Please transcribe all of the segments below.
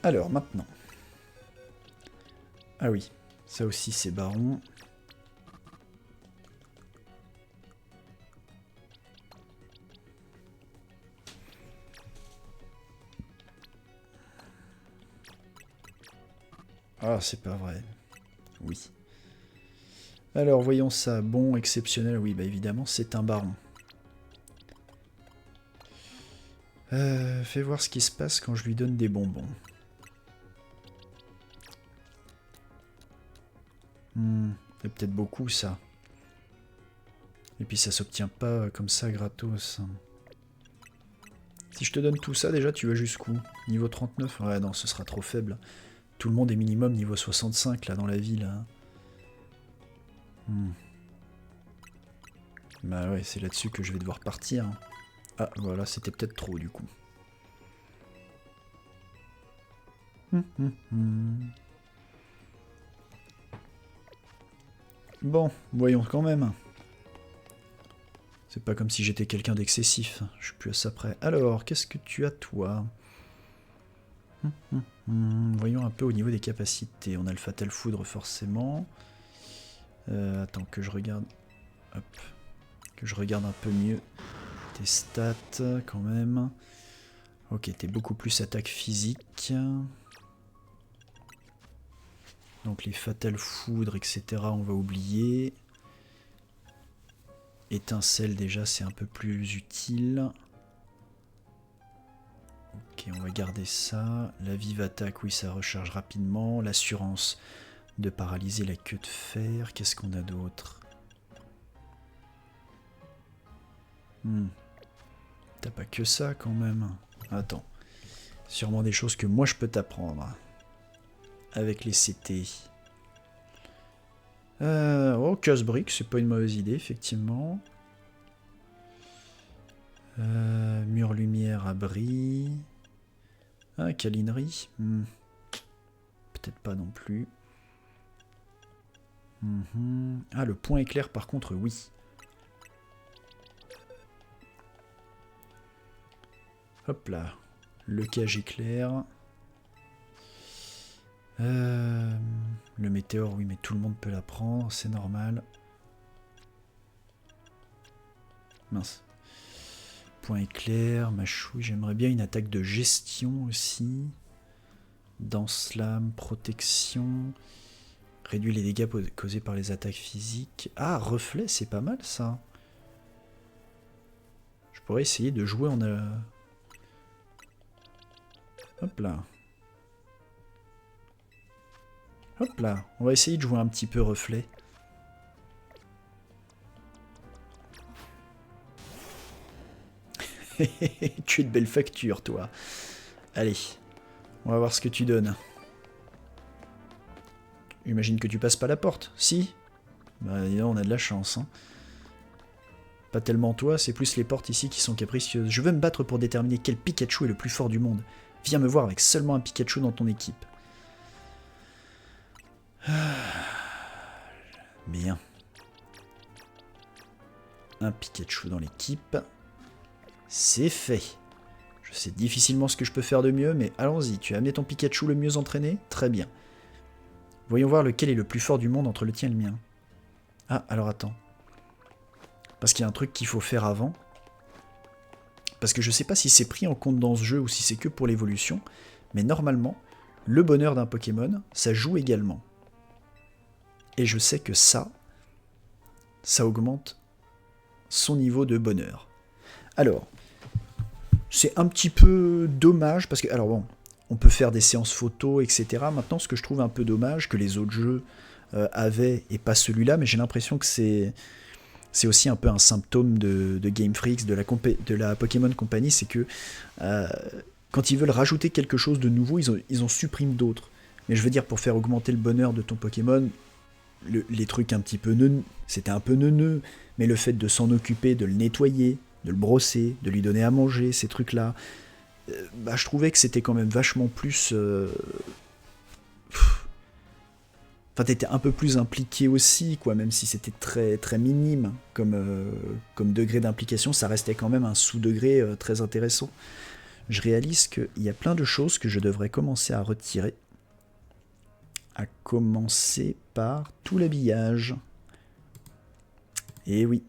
Alors, maintenant. Ah oui, ça aussi c'est baron. Ah, c'est pas vrai. Oui. Alors, voyons ça. Bon, exceptionnel. Oui, bah évidemment, c'est un baron. Fais voir ce qui se passe quand je lui donne des bonbons. C'est peut-être beaucoup, ça. Et puis, ça s'obtient pas comme ça, gratos. Si je te donne tout ça, déjà, tu vas jusqu'où? Niveau 39? Ouais, non, ce sera trop faible. Tout le monde est minimum niveau 65, là, dans la ville. Bah ouais, c'est là-dessus que je vais devoir partir. Ah, voilà, c'était peut-être trop, du coup. Bon, voyons quand même. C'est pas comme si j'étais quelqu'un d'excessif. Je suis plus à ça près. Alors, qu'est-ce que tu as, toi? Voyons un peu au niveau des capacités. On a le Fatal Foudre, forcément. Attends, que je regarde... Hop. Que je regarde un peu mieux tes stats, quand même. Ok, t'es beaucoup plus attaque physique. Donc les Fatal Foudre, etc., on va oublier. Étincelle, déjà, c'est un peu plus utile. Ok, on va garder ça. La vive attaque, oui, ça recharge rapidement. L'assurance de paralyser la queue de fer. Qu'est-ce qu'on a d'autre? T'as pas que ça, quand même. Attends. Sûrement des choses que moi, je peux t'apprendre. Avec les CT. Oh, casse-brique, c'est pas une mauvaise idée, effectivement. Mur lumière, abri. Ah, câlinerie. Peut-être pas non plus. Ah, le point éclair, par contre, oui. Hop là. Le cage éclair. Le météore, oui, mais tout le monde peut la prendre, c'est normal. Mince. Point éclair, machouille, j'aimerais bien une attaque de gestion aussi. Danse lame, protection. Réduit les dégâts causés par les attaques physiques. Ah, reflet, c'est pas mal ça. Je pourrais essayer de jouer en... Hop là. Hop là, on va essayer de jouer un petit peu reflet. Tu es de belle facture, toi. Allez, on va voir ce que tu donnes. Imagine que tu passes pas la porte. Si? Bah, on a de la chance. Hein. Pas tellement toi, c'est plus les portes ici qui sont capricieuses. Je veux me battre pour déterminer quel Pikachu est le plus fort du monde. Viens me voir avec seulement un Pikachu dans ton équipe. Bien. Un Pikachu dans l'équipe. C'est fait. Je sais difficilement ce que je peux faire de mieux, mais allons-y. Tu as amené ton Pikachu le mieux entraîné? Très bien. Voyons voir lequel est le plus fort du monde entre le tien et le mien. Ah, alors attends. Parce qu'il y a un truc qu'il faut faire avant. Parce que je sais pas si c'est pris en compte dans ce jeu ou si c'est que pour l'évolution. Mais normalement, le bonheur d'un Pokémon, ça joue également. Et je sais que ça augmente son niveau de bonheur. Alors, c'est un petit peu dommage, parce que, alors bon, on peut faire des séances photos, etc. Maintenant, ce que je trouve un peu dommage, que les autres jeux avaient, et pas celui-là, mais j'ai l'impression que c'est aussi un peu un symptôme de Game Freak, de la Pokémon Company, c'est que quand ils veulent rajouter quelque chose de nouveau, ils en suppriment d'autres. Mais je veux dire, pour faire augmenter le bonheur de ton Pokémon, les trucs un petit peu neuneux, c'était un peu neuneux, mais le fait de s'en occuper, de le nettoyer, de le brosser, de lui donner à manger, ces trucs-là, je trouvais que c'était quand même vachement plus... Enfin, t'étais un peu plus impliqué aussi, quoi, même si c'était très, très minime comme degré d'implication, ça restait quand même un sous-degré très intéressant. je réalise qu'il y a plein de choses que je devrais commencer à retirer. À commencer par tout l'habillage. Et oui.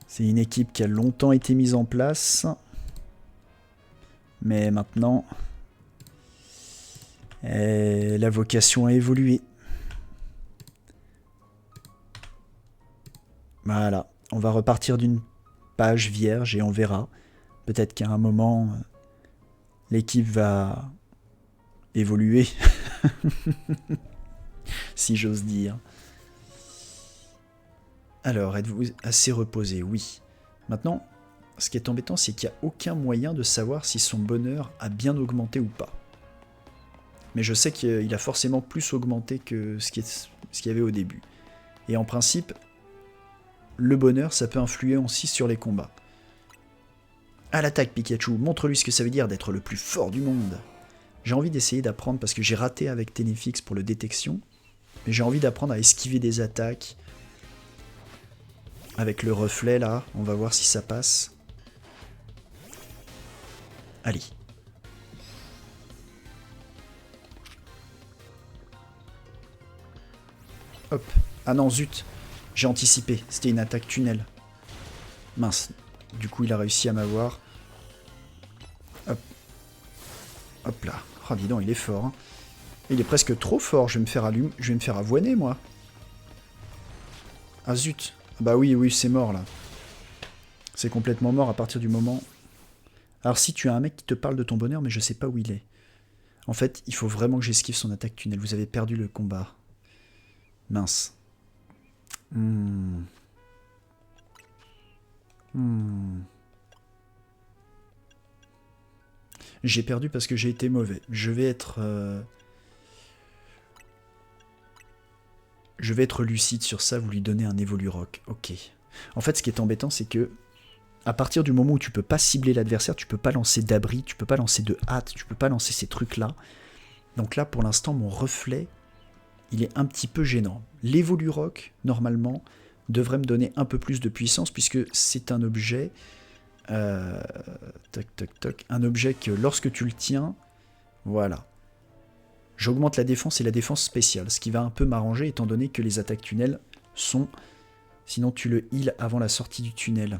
C'est une équipe qui a longtemps été mise en place. Mais maintenant, la vocation a évolué. Voilà, on va repartir d'une page vierge et on verra. Peut-être qu'à un moment, l'équipe va évoluer, si j'ose dire. Alors, êtes-vous assez reposé? Oui. Maintenant, ce qui est embêtant, c'est qu'il n'y a aucun moyen de savoir si son bonheur a bien augmenté ou pas. Mais je sais qu'il a forcément plus augmenté que ce qu'il y avait au début. Et en principe, le bonheur, ça peut influer aussi sur les combats. À l'attaque, Pikachu, montre-lui ce que ça veut dire d'être le plus fort du monde. J'ai envie d'essayer d'apprendre, parce que j'ai raté avec Ténéfix pour le détection, mais j'ai envie d'apprendre à esquiver des attaques. Avec le reflet, là, on va voir si ça passe. Allez. Hop. Ah non, zut. J'ai anticipé. C'était une attaque tunnel. Mince. Du coup, il a réussi à m'avoir. Hop. Hop là. Oh, dis donc, il est fort. Hein. Il est presque trop fort. Je vais me faire avoiner, moi. Ah zut. Bah oui, oui, c'est mort, là. C'est complètement mort à partir du moment... Alors si tu as un mec qui te parle de ton bonheur, mais je sais pas où il est. En fait, il faut vraiment que j'esquive son attaque tunnel. Vous avez perdu le combat. Mince. J'ai perdu parce que j'ai été mauvais. Je vais être lucide sur ça, vous lui donnez un Evolurock. Ok. En fait, ce qui est embêtant, c'est que à partir du moment où tu peux pas cibler l'adversaire, tu peux pas lancer d'abri, tu peux pas lancer de hâte, tu peux pas lancer ces trucs-là. Donc là, pour l'instant, mon reflet, il est un petit peu gênant. L'Evolurock, normalement, devrait me donner un peu plus de puissance, puisque c'est un objet... toc, toc, toc. Un objet que lorsque tu le tiens, voilà. J'augmente la défense et la défense spéciale, ce qui va un peu m'arranger, étant donné que les attaques tunnels sont... Sinon, tu le heal avant la sortie du tunnel.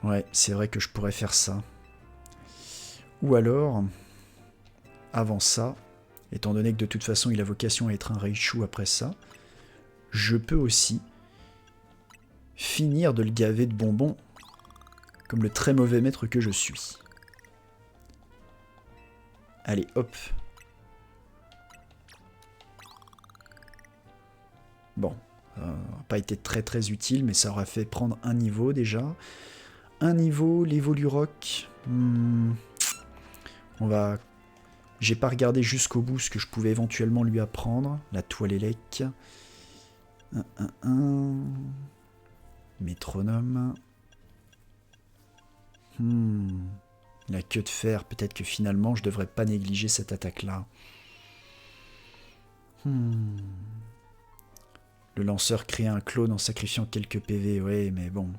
Ouais, c'est vrai que je pourrais faire ça. Ou alors, avant ça, étant donné que de toute façon il a vocation à être un Raichu après ça, je peux aussi finir de le gaver de bonbons, comme le très mauvais maître que je suis. Allez, hop. Bon, ça n'a pas été très très utile, mais ça aura fait prendre un niveau déjà. Un niveau, l'Evolurock. On va... J'ai pas regardé jusqu'au bout ce que je pouvais éventuellement lui apprendre. La toile élec. Métronome. La queue de fer. Peut-être que finalement je devrais pas négliger cette attaque-là. Le lanceur crée un clone en sacrifiant quelques PV. Ouais, mais bon.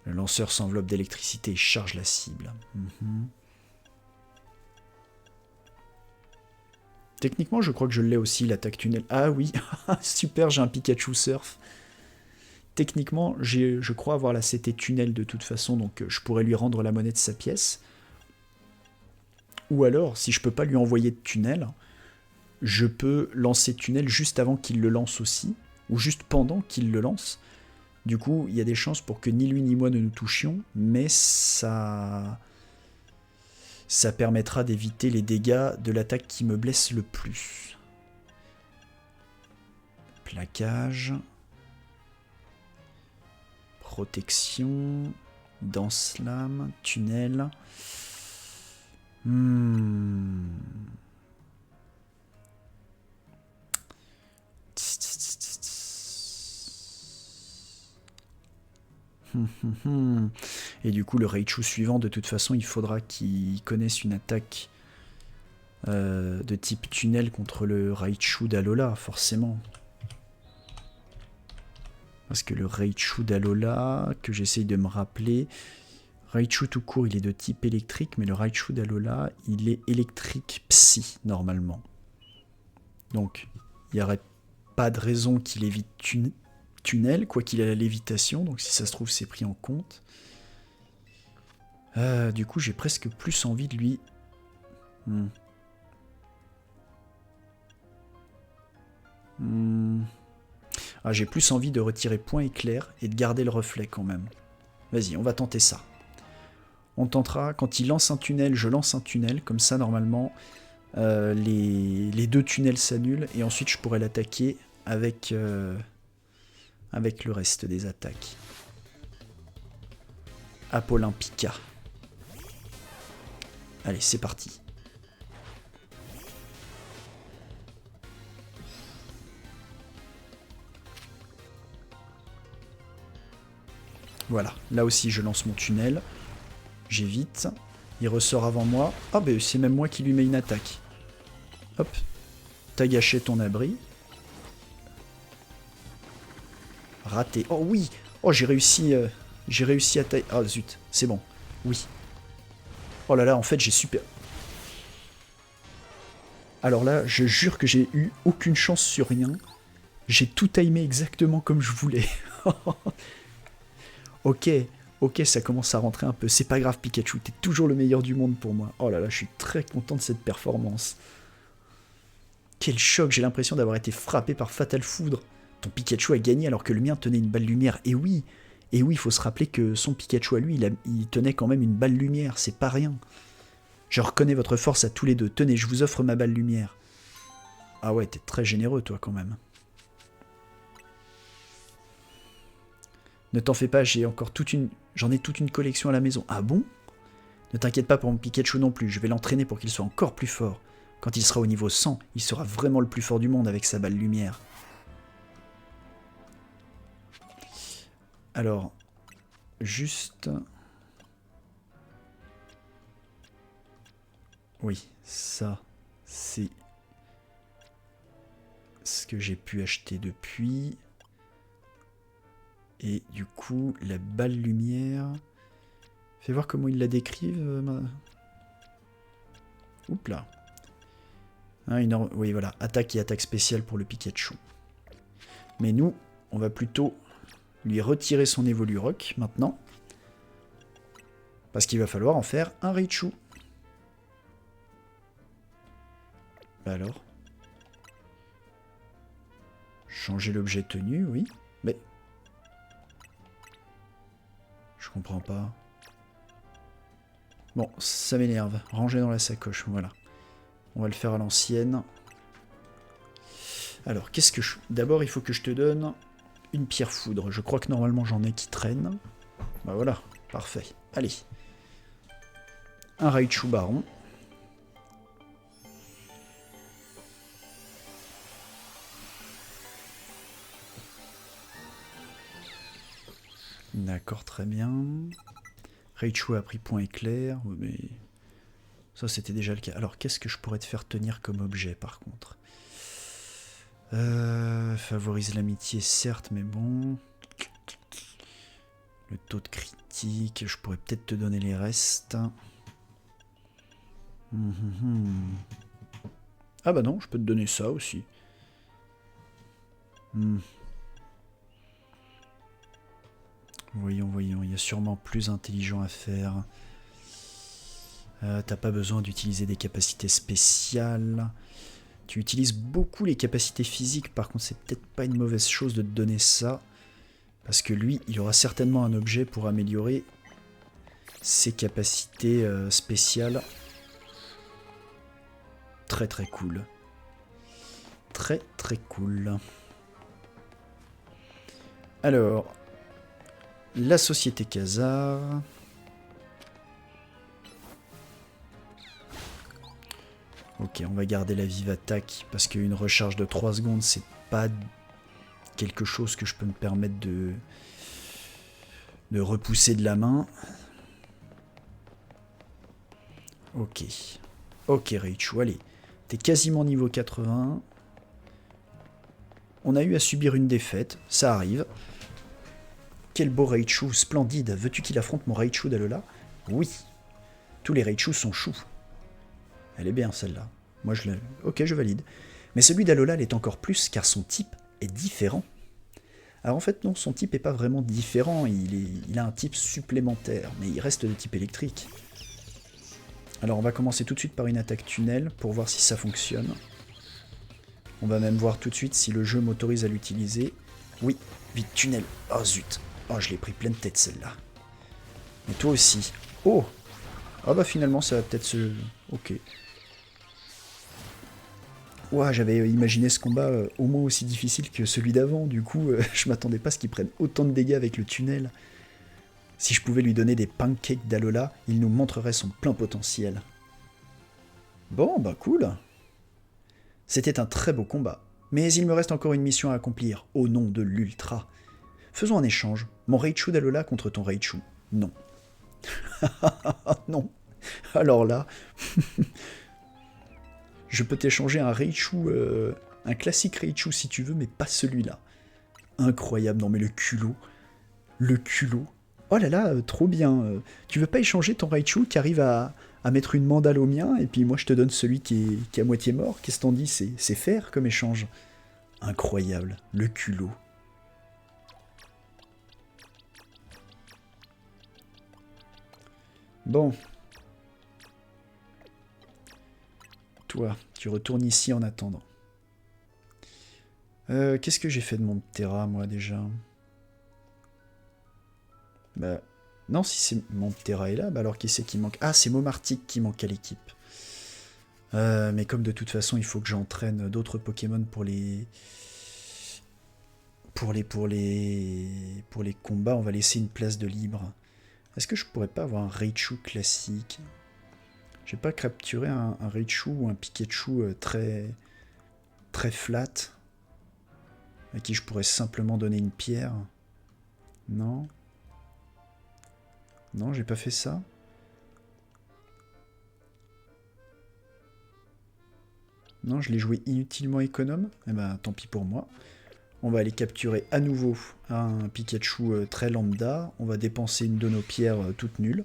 Le lanceur s'enveloppe d'électricité et charge la cible. Techniquement, je crois que je l'ai aussi, l'attaque tunnel. Ah oui, super, j'ai un Pikachu Surf. Techniquement, je crois avoir la CT tunnel de toute façon, donc je pourrais lui rendre la monnaie de sa pièce. Ou alors, si je peux pas lui envoyer de tunnel, je peux lancer tunnel juste avant qu'il le lance aussi, ou juste pendant qu'il le lance. Du coup, il y a des chances pour que ni lui ni moi ne nous touchions, mais ça permettra d'éviter les dégâts de l'attaque qui me blesse le plus. Plaquage. Protection. Dance-lame. Tunnel. Et du coup, le Raichu suivant, de toute façon, il faudra qu'il connaisse une attaque de type tunnel contre le Raichu d'Alola, forcément. Parce que le Raichu d'Alola, que j'essaye de me rappeler, Raichu tout court, il est de type électrique, mais le Raichu d'Alola, il est électrique psy, normalement. Donc, il n'y aurait pas de raison qu'il évite tunnel, quoi qu'il ait la lévitation, donc si ça se trouve, c'est pris en compte. Du coup, j'ai presque plus envie de lui... Ah, j'ai plus envie de retirer point éclair et de garder le reflet quand même. Vas-y, on va tenter ça. On tentera, quand il lance un tunnel, je lance un tunnel, comme ça normalement les deux tunnels s'annulent et ensuite je pourrai l'attaquer avec le reste des attaques. Apolympica. Allez, c'est parti. Voilà, là aussi je lance mon tunnel. J'évite. Il ressort avant moi. Ah ben c'est même moi qui lui mets une attaque. Hop. T'as gâché ton abri. Raté. Oh oui. Oh j'ai réussi à tailler. Ah zut, c'est bon. Oui. Oh là là, en fait j'ai super... Alors là, je jure que j'ai eu aucune chance sur rien. J'ai tout timé exactement comme je voulais. Ok, ça commence à rentrer un peu. C'est pas grave, Pikachu, t'es toujours le meilleur du monde pour moi. Oh là là, je suis très content de cette performance. Quel choc, j'ai l'impression d'avoir été frappé par Fatal Foudre. Ton Pikachu a gagné alors que le mien tenait une balle lumière. Et oui, il faut se rappeler que son Pikachu à lui, il tenait quand même une balle lumière, c'est pas rien. Je reconnais votre force à tous les deux. Tenez, je vous offre ma balle lumière. Ah ouais, t'es très généreux toi quand même. Ne t'en fais pas, j'en ai toute une collection à la maison. Ah bon? Ne t'inquiète pas pour mon Pikachu non plus, je vais l'entraîner pour qu'il soit encore plus fort. Quand il sera au niveau 100, il sera vraiment le plus fort du monde avec sa balle lumière. Alors, juste... Oui, ça, c'est ce que j'ai pu acheter depuis. Et du coup, la balle lumière... Fais voir comment ils la décrivent. Oups là. Hein, oui, voilà. Attaque et attaque spéciale pour le Pikachu. Mais nous, on va plutôt lui retirer son Evolurock maintenant. Parce qu'il va falloir en faire un Raichu. Bah alors. Changer l'objet tenu, oui. Mais... Je comprends pas. Bon, ça m'énerve. Ranger dans la sacoche, voilà. On va le faire à l'ancienne. Alors, qu'est-ce que je... D'abord, il faut que je te donne une pierre foudre. Je crois que normalement, j'en ai qui traînent. Bah voilà, parfait. Allez. Un Raichu Baron. D'accord, très bien. Raichu a pris point éclair, mais ça c'était déjà le cas. Alors qu'est-ce que je pourrais te faire tenir comme objet par contre? Favorise l'amitié certes, mais bon. Le taux de critique, je pourrais peut-être te donner les restes. Ah bah non, je peux te donner ça aussi. Voyons, il y a sûrement plus intelligent à faire. T'as pas besoin d'utiliser des capacités spéciales. Tu utilises beaucoup les capacités physiques, par contre c'est peut-être pas une mauvaise chose de te donner ça. Parce que lui, il aura certainement un objet pour améliorer ses capacités spéciales. Très très cool. Très très cool. Alors... La société Khazar. Ok, on va garder la vive attaque parce qu'une recharge de 3 secondes, c'est pas quelque chose que je peux me permettre de repousser de la main. Ok. Ok, Raichu, allez. T'es quasiment niveau 80. On a eu à subir une défaite, ça arrive. Quel beau Raichu, splendide. Veux-tu qu'il affronte mon Raichu d'Alola? Oui. Tous les Raichu sont choux. Elle est bien celle-là. Moi je l'ai. Ok, je valide. Mais celui d'Alola l'est encore plus car son type est différent. Alors en fait non, son type n'est pas vraiment différent, il a un type supplémentaire, mais il reste de type électrique. Alors on va commencer tout de suite par une attaque tunnel pour voir si ça fonctionne. On va même voir tout de suite si le jeu m'autorise à l'utiliser. Oui, vite tunnel. Oh zut. Oh je l'ai pris pleine tête celle-là. Et toi aussi. Oh. Ah bah finalement ça va peut-être se... Ok. Ouah, j'avais imaginé ce combat au moins aussi difficile que celui d'avant, du coup je m'attendais pas à ce qu'il prenne autant de dégâts avec le tunnel. Si je pouvais lui donner des pancakes d'Alola, il nous montrerait son plein potentiel. Bon, bah cool. C'était un très beau combat, mais il me reste encore une mission à accomplir, au nom de l'Ultra. Faisons un échange, mon Raichu d'Alola contre ton Raichu. Non. Non. Alors là... Je peux t'échanger un Raichu, un classique Raichu si tu veux, mais pas celui-là. Incroyable, non mais le culot. Le culot. Oh là là, trop bien. Tu veux pas échanger ton Raichu qui arrive à mettre une mandale au mien, et puis moi je te donne celui qui est à moitié mort? Qu'est-ce qu'on dit? C'est faire comme échange. Incroyable, le culot. Bon. Toi, tu retournes ici en attendant. Qu'est-ce que j'ai fait de mon Terra, moi, déjà? Bah, non, si c'est mon Terra est là, bah alors qui c'est qui manque? Ah, c'est Momartic qui manque à l'équipe. Mais comme de toute façon, il faut que j'entraîne d'autres Pokémon pour les combats, on va laisser une place de libre. Est-ce que je pourrais pas avoir un Raichu classique? J'ai pas capturé un Raichu ou un Pikachu très flat, à qui je pourrais simplement donner une pierre. Non. Non, j'ai pas fait ça. Non, je l'ai joué inutilement économe. Eh ben, tant pis pour moi. On va aller capturer à nouveau un Pikachu très lambda. On va dépenser une de nos pierres toutes nulles.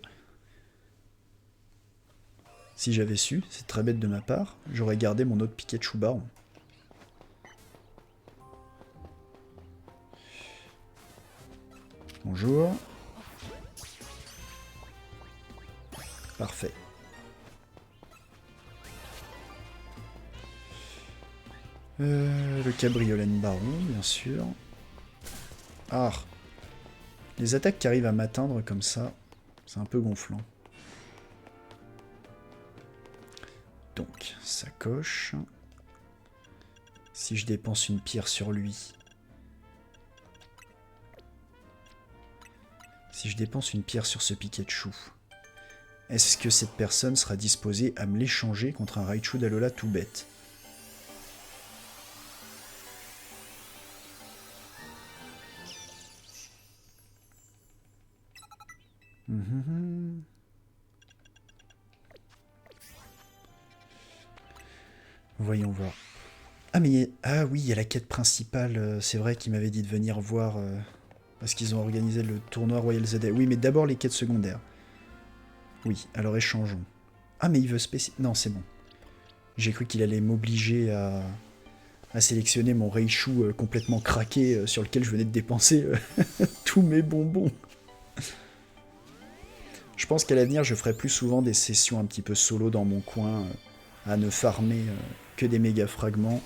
Si j'avais su, c'est très bête de ma part, j'aurais gardé mon autre Pikachu baron. Bonjour. Parfait. Le cabriolet baron, bien sûr. Ah. Les attaques qui arrivent à m'atteindre comme ça, c'est un peu gonflant. Donc, ça coche. Si je dépense une pierre sur lui... Si je dépense une pierre sur ce Pikachu, est-ce que cette personne sera disposée à me l'échanger contre un Raichu d'Alola tout bête? Voyons voir. Ah mais ah oui, il y a la quête principale, c'est vrai qu'il m'avait dit de venir voir parce qu'ils ont organisé le tournoi Royal ZA. Oui, mais d'abord les quêtes secondaires. Oui, alors échangeons. Ah mais il veut non, c'est bon. J'ai cru qu'il allait m'obliger à sélectionner mon Raichu complètement craqué sur lequel je venais de dépenser tous mes bonbons. Je pense qu'à l'avenir, je ferai plus souvent des sessions un petit peu solo dans mon coin, à ne farmer que des méga fragments.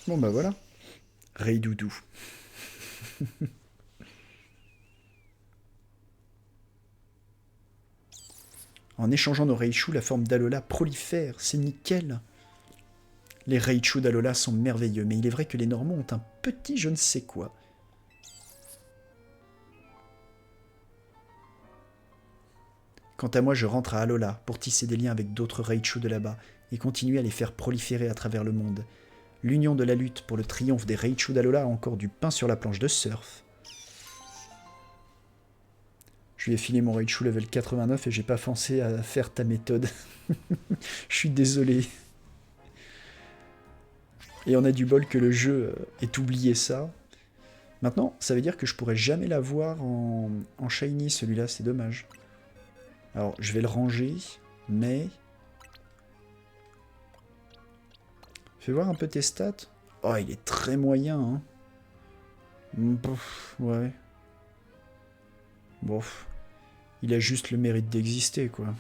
Bon bah voilà. Raidoudou. En échangeant nos Raichu, la forme d'Alola prolifère, c'est nickel. Les Raichu d'Alola sont merveilleux, mais il est vrai que les Normands ont un petit je ne sais quoi. Quant à moi, je rentre à Alola pour tisser des liens avec d'autres Raichu de là-bas et continuer à les faire proliférer à travers le monde. L'union de la lutte pour le triomphe des Raichu d'Alola a encore du pain sur la planche de surf. Je lui ai filé mon Raichu level 89 et j'ai pas pensé à faire ta méthode. Je suis désolé. Et on a du bol que le jeu ait oublié ça. Maintenant, ça veut dire que je pourrais jamais l'avoir en shiny, celui-là, c'est dommage. Alors, je vais le ranger, mais... Fais voir un peu tes stats. Oh, il est très moyen, hein. Ouais. Bof. Il a juste le mérite d'exister, quoi.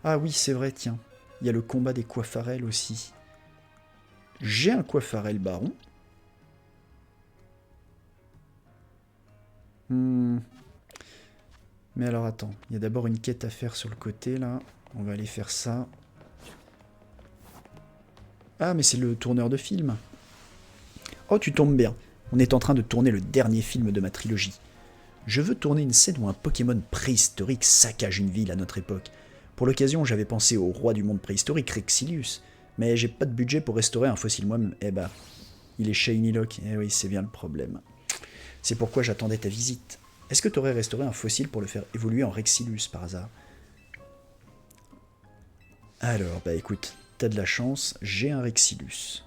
Ah oui, c'est vrai, tiens. Il y a le combat des Coiffarelles aussi. J'ai un Coiffarel baron. Mais alors attends, il y a d'abord une quête à faire sur le côté là. On va aller faire ça. Ah mais c'est le tourneur de film. Oh tu tombes bien. On est en train de tourner le dernier film de ma trilogie. Je veux tourner une scène où un Pokémon préhistorique saccage une ville à notre époque. Pour l'occasion j'avais pensé au roi du monde préhistorique, Rexilius. Mais j'ai pas de budget pour restaurer un fossile moi-même. Eh bah, il est Shiny Lock. Eh oui, c'est bien le problème. C'est pourquoi j'attendais ta visite. Est-ce que tu aurais restauré un fossile pour le faire évoluer en Rexilius par hasard? Alors, bah écoute, t'as de la chance, j'ai un Rexilius.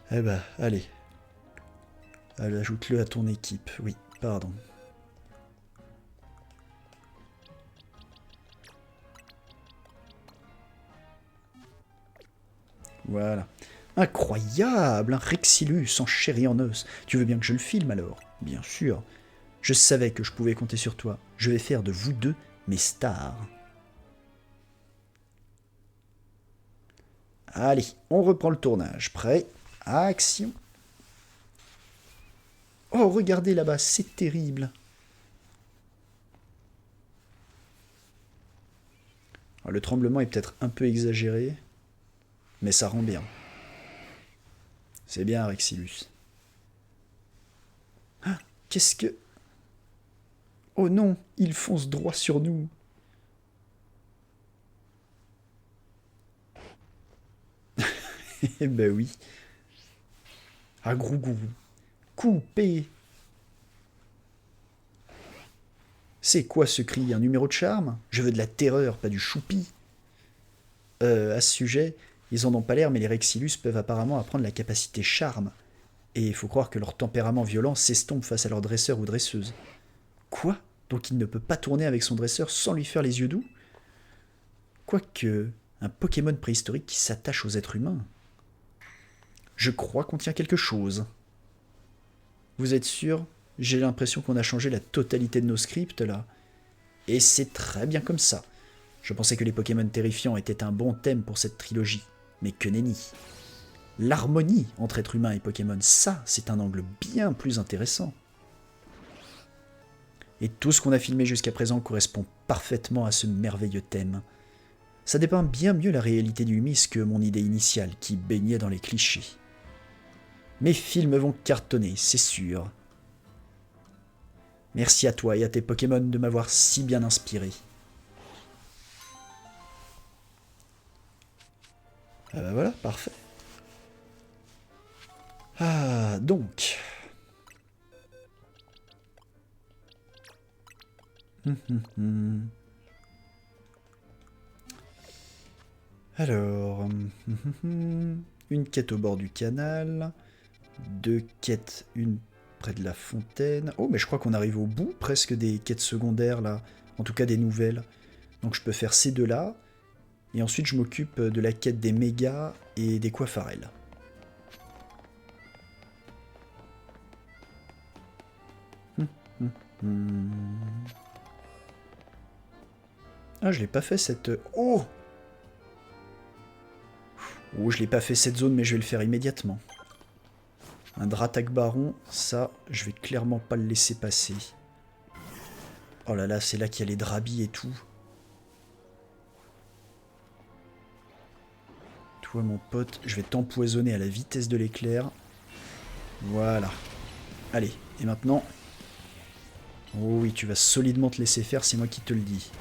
Eh bah, allez. Allez, ajoute-le à ton équipe. Oui, pardon. Voilà. Incroyable, un Rexilus en chair et en os. Tu veux bien que je le filme alors? Bien sûr. Je savais que je pouvais compter sur toi. Je vais faire de vous deux mes stars. Allez, on reprend le tournage. Prêt? Action. Oh, regardez là-bas, c'est terrible. Alors, le tremblement est peut-être un peu exagéré, mais ça rend bien. C'est bien, Rexilus. Ah, qu'est-ce que... Oh non, il fonce droit sur nous. Eh ben oui. Ah, Grougourou. Coupé. C'est quoi ce cri? Un numéro de charme? Je veux de la terreur, pas du choupi. À ce sujet, ils en ont pas l'air, mais les Rexilus peuvent apparemment apprendre la capacité charme. Et il faut croire que leur tempérament violent s'estompe face à leur dresseur ou dresseuse. Quoi? Donc il ne peut pas tourner avec son dresseur sans lui faire les yeux doux? Quoique, un Pokémon préhistorique qui s'attache aux êtres humains. Je crois qu'on tient quelque chose. Vous êtes sûr? J'ai l'impression qu'on a changé la totalité de nos scripts là. Et c'est très bien comme ça. Je pensais que les Pokémon terrifiants étaient un bon thème pour cette trilogie. Mais que nenni. L'harmonie entre êtres humains et Pokémon, ça, c'est un angle bien plus intéressant. Et tout ce qu'on a filmé jusqu'à présent correspond parfaitement à ce merveilleux thème. Ça dépeint bien mieux la réalité du Myst que mon idée initiale, qui baignait dans les clichés. Mes films vont cartonner, c'est sûr. Merci à toi et à tes Pokémon de m'avoir si bien inspiré. Ah bah voilà, parfait. Ah, donc... Alors... Une quête au bord du canal. 2 quêtes, une près de la fontaine. Oh, mais je crois qu'on arrive au bout presque des quêtes secondaires, là. En tout cas, des nouvelles. Donc je peux faire ces deux-là. Et ensuite, je m'occupe de la quête des mégas et des Coiffarelles. Ah, je l'ai pas fait cette... Oh! Oh, je l'ai pas fait cette zone, mais je vais le faire immédiatement. Un Dratak Baron, ça, je vais clairement pas le laisser passer. Oh là là, c'est là qu'il y a les Drabis et tout. Toi, mon pote, je vais t'empoisonner à la vitesse de l'éclair. Voilà. Allez, et maintenant... Oh oui, tu vas solidement te laisser faire, c'est moi qui te le dis.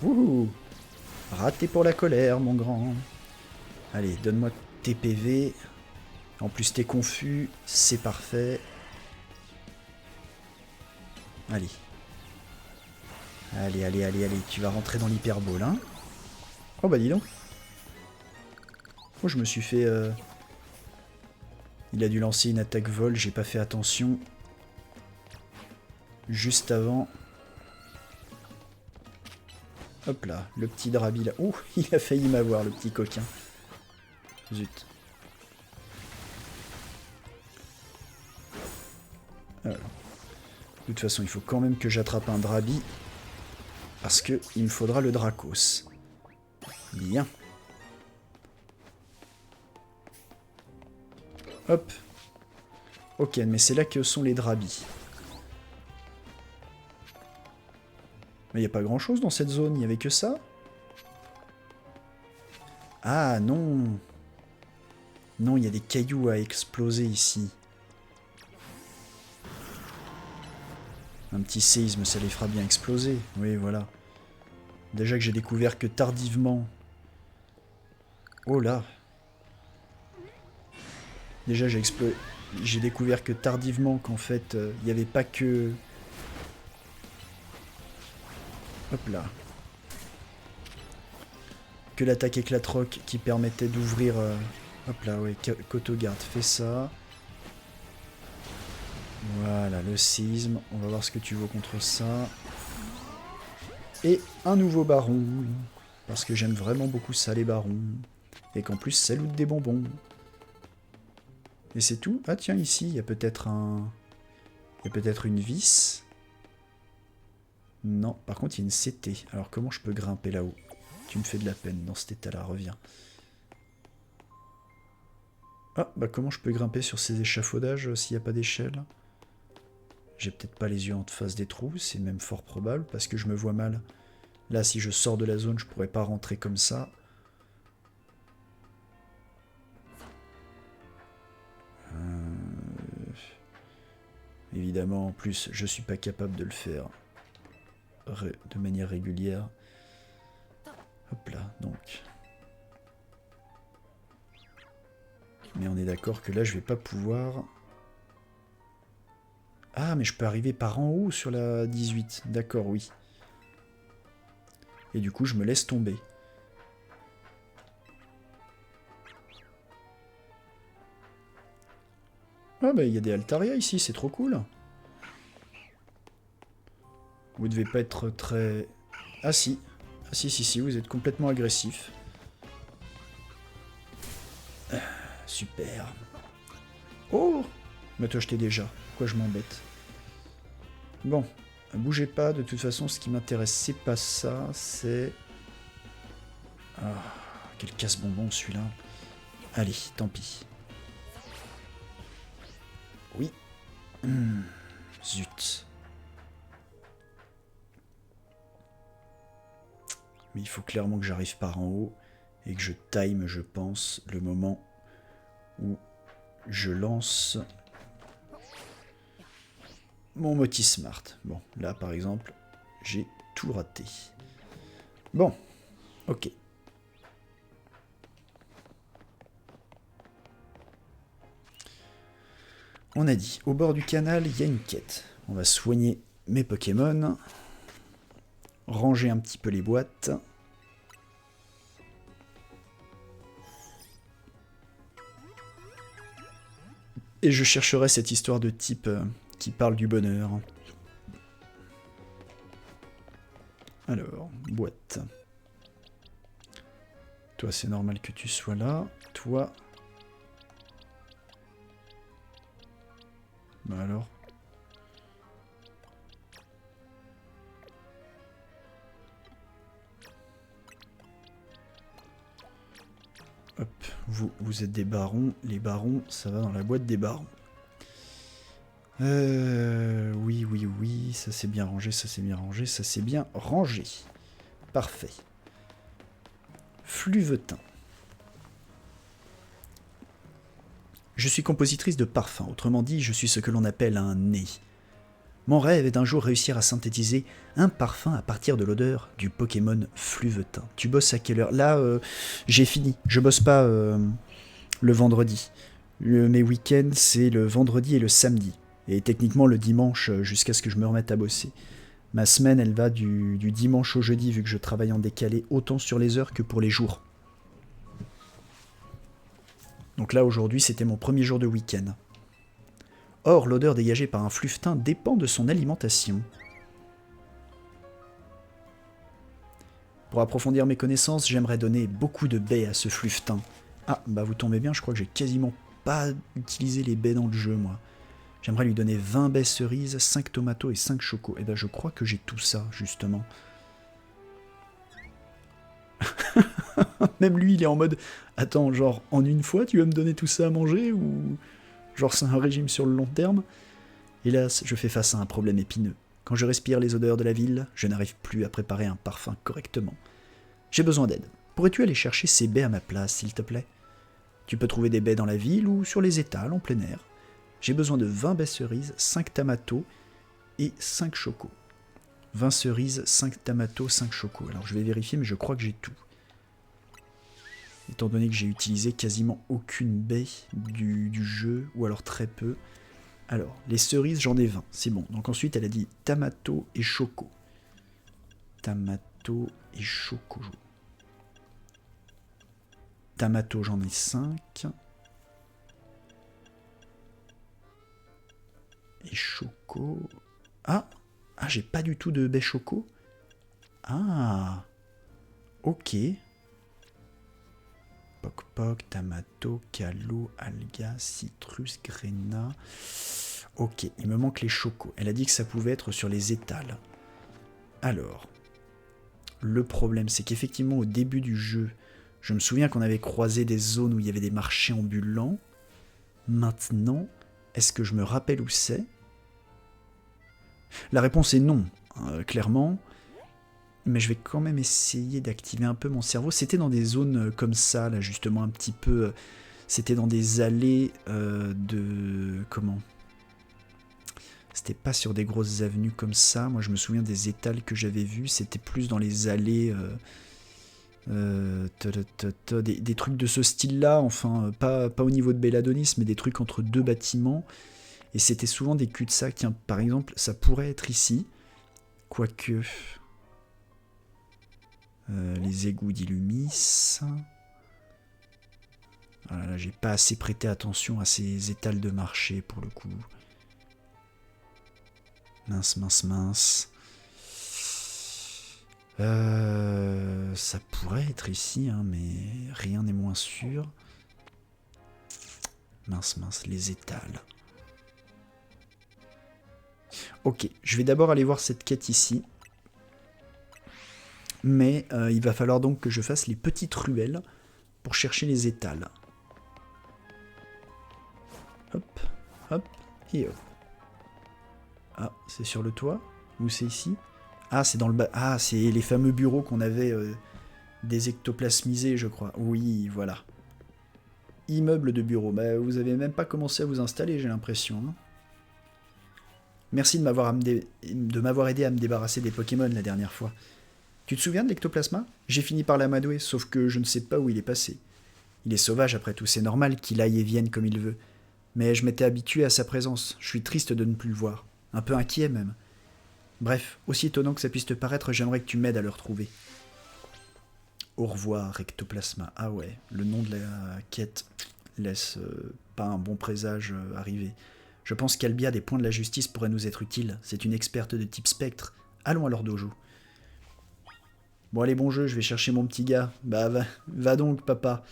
Wouhou! Raté pour la colère, mon grand. Allez, donne-moi tes PV. En plus, t'es confus, c'est parfait. Allez. Allez, allez, allez, allez. Tu vas rentrer dans l'hyperbole, hein. Oh bah dis donc. Oh, je me suis fait... Il a dû lancer une attaque vol, j'ai pas fait attention. Juste avant. Hop là, le petit Drabi là. Oh, il a failli m'avoir, le petit coquin. Zut. Alors. De toute façon, il faut quand même que j'attrape un Drabi. Parce que il me faudra le Dracos. Bien. Hop. Ok, mais c'est là que sont les Drabis. Mais il n'y a pas grand chose dans cette zone, il n'y avait que ça. Ah non. Non, il y a des cailloux à exploser ici. Un petit séisme, ça les fera bien exploser. Oui, voilà. Déjà que j'ai découvert que tardivement... Oh là. Déjà, j'ai découvert que tardivement qu'en fait, il n'y avait pas que... Hop là. Que l'attaque éclate-roc qui permettait d'ouvrir... Hop là, ouais, Kotogarde fait ça. Voilà, le séisme. On va voir ce que tu vaux contre ça. Et un nouveau baron. Parce que j'aime vraiment beaucoup ça, les barons. Et qu'en plus, ça loot des bonbons. Et c'est tout. Ah tiens, ici, il y a peut-être un... Il y a peut-être une vis. Non, par contre, il y a une CT. Alors, comment je peux grimper là-haut? Tu me fais de la peine dans cet état-là, reviens. Ah, bah comment je peux grimper sur ces échafaudages s'il n'y a pas d'échelle? J'ai peut-être pas les yeux en face des trous, c'est même fort probable, parce que je me vois mal. Là, si je sors de la zone, je pourrais pas rentrer comme ça. Évidemment, en plus, je suis pas capable de le faire de manière régulière. Hop là, donc. Mais on est d'accord que là, je vais pas pouvoir... Ah, mais je peux arriver par en haut sur la 18. D'accord, oui. Et du coup, je me laisse tomber. Ah bah, il y a des Altaria ici, c'est trop cool. Vous devez pas être très... Ah si. Ah si, vous êtes complètement agressif. Super. Oh! Mais toi, je t'ai déjà. Pourquoi je m'embête? Bon, bougez pas. De toute façon, ce qui m'intéresse, c'est pas ça. C'est... Ah, quel casse-bonbon, celui-là. Allez, tant pis. Oui. Zut. Mais il faut clairement que j'arrive par en haut et que je time, je pense, le moment où je lance mon Motis Smart. Bon, là par exemple, j'ai tout raté. Bon, ok. On a dit, au bord du canal, il y a une quête. On va soigner mes Pokémon. Ranger un petit peu les boîtes. Et je chercherai cette histoire de type qui parle du bonheur. Alors, boîte. Toi, c'est normal que tu sois là. Toi... Bah alors... Hop, vous êtes des barons. Les barons, ça va dans la boîte des barons. Oui, ça c'est bien rangé, ça c'est bien rangé, ça c'est bien rangé. Parfait. Fluvetin. Je suis compositrice de parfums, autrement dit, je suis ce que l'on appelle un nez. Mon rêve est d'un jour réussir à synthétiser un parfum à partir de l'odeur du Pokémon Fluvetin. Tu bosses à quelle heure? Là, j'ai fini. Je bosse pas le vendredi. Mes week-ends, c'est le vendredi et le samedi. Et techniquement le dimanche, jusqu'à ce que je me remette à bosser. Ma semaine, elle va du dimanche au jeudi, vu que je travaille en décalé, autant sur les heures que pour les jours. Donc là, aujourd'hui, c'était mon premier jour de week-end. Or, l'odeur dégagée par un flufetin dépend de son alimentation. Pour approfondir mes connaissances, j'aimerais donner beaucoup de baies à ce flufetin. Ah, bah vous tombez bien, je crois que j'ai quasiment pas utilisé les baies dans le jeu, moi. J'aimerais lui donner 20 baies cerises, 5 tomatos et 5 chocos. Et ben je crois que j'ai tout ça, justement. Même lui, il est en mode... Attends, genre, en une fois, tu vas me donner tout ça à manger ou... Genre, c'est un régime sur le long terme? Hélas, je fais face à un problème épineux. Quand je respire les odeurs de la ville, je n'arrive plus à préparer un parfum correctement. J'ai besoin d'aide. Pourrais-tu aller chercher ces baies à ma place, s'il te plaît? Tu peux trouver des baies dans la ville ou sur les étals, en plein air. J'ai besoin de 20 baies cerises, 5 tamatos et 5 chocos. 20 cerises, 5 tamatos, 5 chocos. Alors je vais vérifier, mais je crois que j'ai tout. Étant donné que j'ai utilisé quasiment aucune baie du jeu, ou alors très peu. Alors, les cerises, j'en ai 20, c'est bon. Donc ensuite, elle a dit tamato et choco. Tamato et choco. Tamato, j'en ai 5. Et choco... Ah, j'ai pas du tout de baie choco. Ah, ok. Poc poc, tamato, calo, alga, citrus, grena. Ok, il me manque les chocos. Elle a dit que ça pouvait être sur les étals. Alors, le problème, c'est qu'effectivement, au début du jeu, je me souviens qu'on avait croisé des zones où il y avait des marchés ambulants. Maintenant, est-ce que je me rappelle où c'est? La réponse est non, clairement. Mais je vais quand même essayer d'activer un peu mon cerveau. C'était dans des zones comme ça, là, justement, un petit peu... C'était dans des allées de... Comment? C'était pas sur des grosses avenues comme ça. Moi, je me souviens des étals que j'avais vus. C'était plus dans les allées... des trucs de ce style-là. Enfin, pas au niveau de Belladonis, mais des trucs entre deux bâtiments. Et c'était souvent des cul-de-sac. Tiens, par exemple, ça pourrait être ici. Quoique... les égouts d'Illumis. Voilà, j'ai pas assez prêté attention à ces étals de marché pour le coup. Mince, mince, mince. Ça pourrait être ici, hein, mais rien n'est moins sûr. Mince, mince, les étals. Ok, je vais d'abord aller voir cette quête ici. Mais il va falloir donc que je fasse les petites ruelles pour chercher les étals. Hop, hop, et hop. Ah, c'est sur le toit? Ou c'est ici? Ah, c'est dans le bas. Ah, c'est les fameux bureaux qu'on avait des ectoplasmisés, je crois. Oui, voilà. Immeuble de bureau. Bah, vous avez même pas commencé à vous installer, j'ai l'impression. Hein. Merci de m'avoir aidé à me débarrasser des Pokémon la dernière fois. Tu te souviens de l'ectoplasma? J'ai fini par l'amadouer, sauf que je ne sais pas où il est passé. Il est sauvage après tout, c'est normal qu'il aille et vienne comme il veut. Mais je m'étais habitué à sa présence, je suis triste de ne plus le voir. Un peu inquiet même. Bref, aussi étonnant que ça puisse te paraître, j'aimerais que tu m'aides à le retrouver. Au revoir, ectoplasma. Ah ouais, le nom de la quête laisse pas un bon présage arriver. Je pense qu'Albia des points de la justice pourrait nous être utile. C'est une experte de type spectre. Allons à leur dojo. Bon allez, bon jeu, je vais chercher mon petit gars. Bah va donc, papa.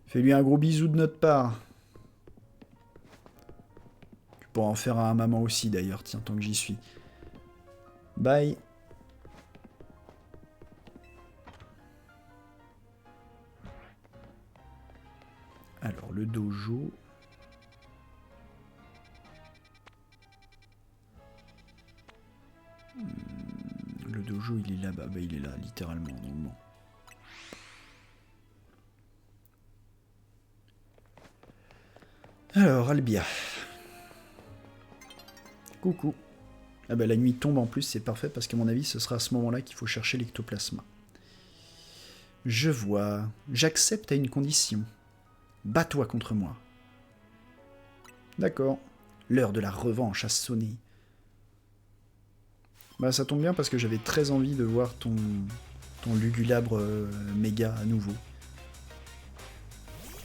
Fais-lui un gros bisou de notre part. Tu pourras en faire à maman aussi d'ailleurs, tiens, tant que j'y suis. Bye. Alors, le dojo... Le dojo, il est là-bas. Bah, il est là, littéralement, donc bon. Alors, Albia. Coucou. Ah bah la nuit tombe en plus, c'est parfait, parce qu'à mon avis, ce sera à ce moment-là qu'il faut chercher l'ectoplasma. Je vois. J'accepte à une condition. Bats-toi contre moi. D'accord. L'heure de la revanche a sonné. Bah ça tombe bien parce que j'avais très envie de voir ton Lugulabre méga à nouveau.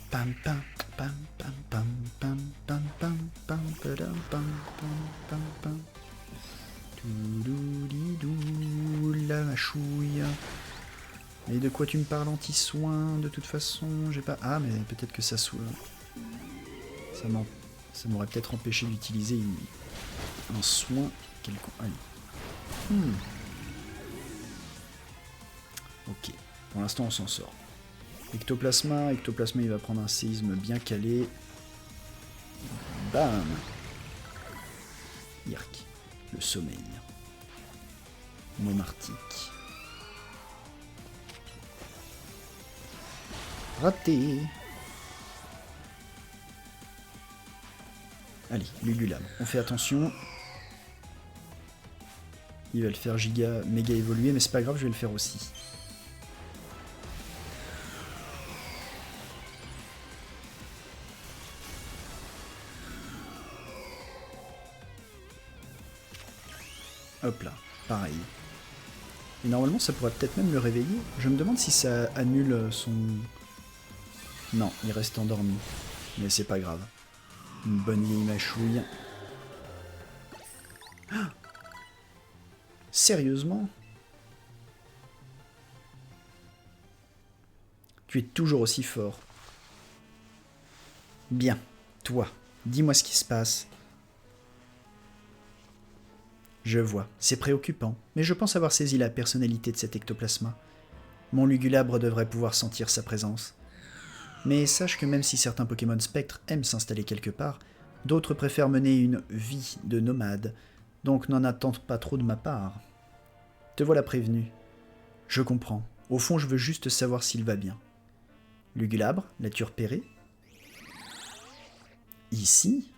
Pam pam pam pam pam pam pam pam pam pam pam pam pam. Touloulidou, la machouille. Et de quoi tu me parles, anti-soin? De toute façon, j'ai pas... Ah, mais peut-être que ça m'aurait peut-être empêché d'utiliser un soin quelconque. Allez. Ok. Pour l'instant, on s'en sort. Ectoplasma, il va prendre un séisme bien calé. Bam. Yerk. Le sommeil. Momartique. Raté. Allez, Lugulabre. On fait attention. Il va le faire méga évoluer, mais c'est pas grave, je vais le faire aussi. Hop là, pareil. Et normalement, ça pourrait peut-être même le réveiller. Je me demande si ça annule son... Non, il reste endormi. Mais c'est pas grave. Une bonne vieille mâchouille. Ah, sérieusement? Tu es toujours aussi fort. Bien. Toi, dis-moi ce qui se passe. Je vois, c'est préoccupant, mais je pense avoir saisi la personnalité de cet ectoplasma. Mon Lugulabre devrait pouvoir sentir sa présence. Mais sache que même si certains Pokémon spectres aiment s'installer quelque part, d'autres préfèrent mener une vie de nomade, donc n'en attends pas trop de ma part. Te voilà prévenu. Je comprends, au fond je veux juste savoir s'il va bien. Lugulabre, l'as-tu repéré? Ici?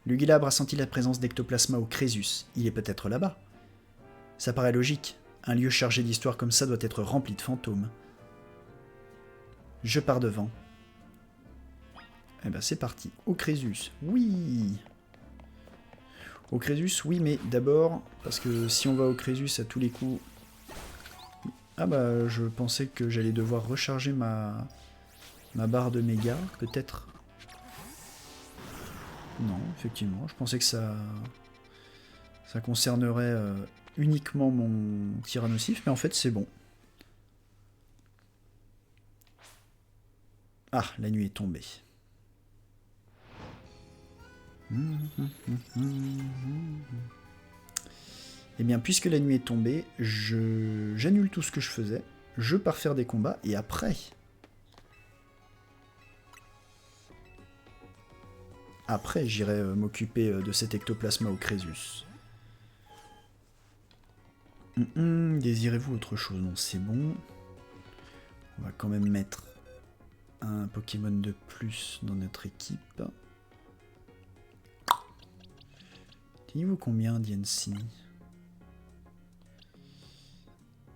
Lugulabre a senti la présence d'ectoplasma au Crésus, il est peut-être là-bas. Ça paraît logique, un lieu chargé d'histoire comme ça doit être rempli de fantômes. Je pars devant. Eh ben c'est parti, au Crésus, oui. Au Crésus, oui, mais d'abord, parce que si on va au Crésus à tous les coups... Ah bah, je pensais que j'allais devoir recharger ma barre de méga, peut-être. Non, effectivement, je pensais que ça concernerait uniquement mon Tyrannosif, mais en fait c'est bon. Ah, la nuit est tombée. Eh bien, puisque la nuit est tombée, j'annule tout ce que je faisais, je pars faire des combats, et après... Après, j'irai m'occuper de cet ectoplasma au Crésus. Désirez-vous autre chose? Non, c'est bon. On va quand même mettre un Pokémon de plus dans notre équipe. T'es niveau combien, Diancie?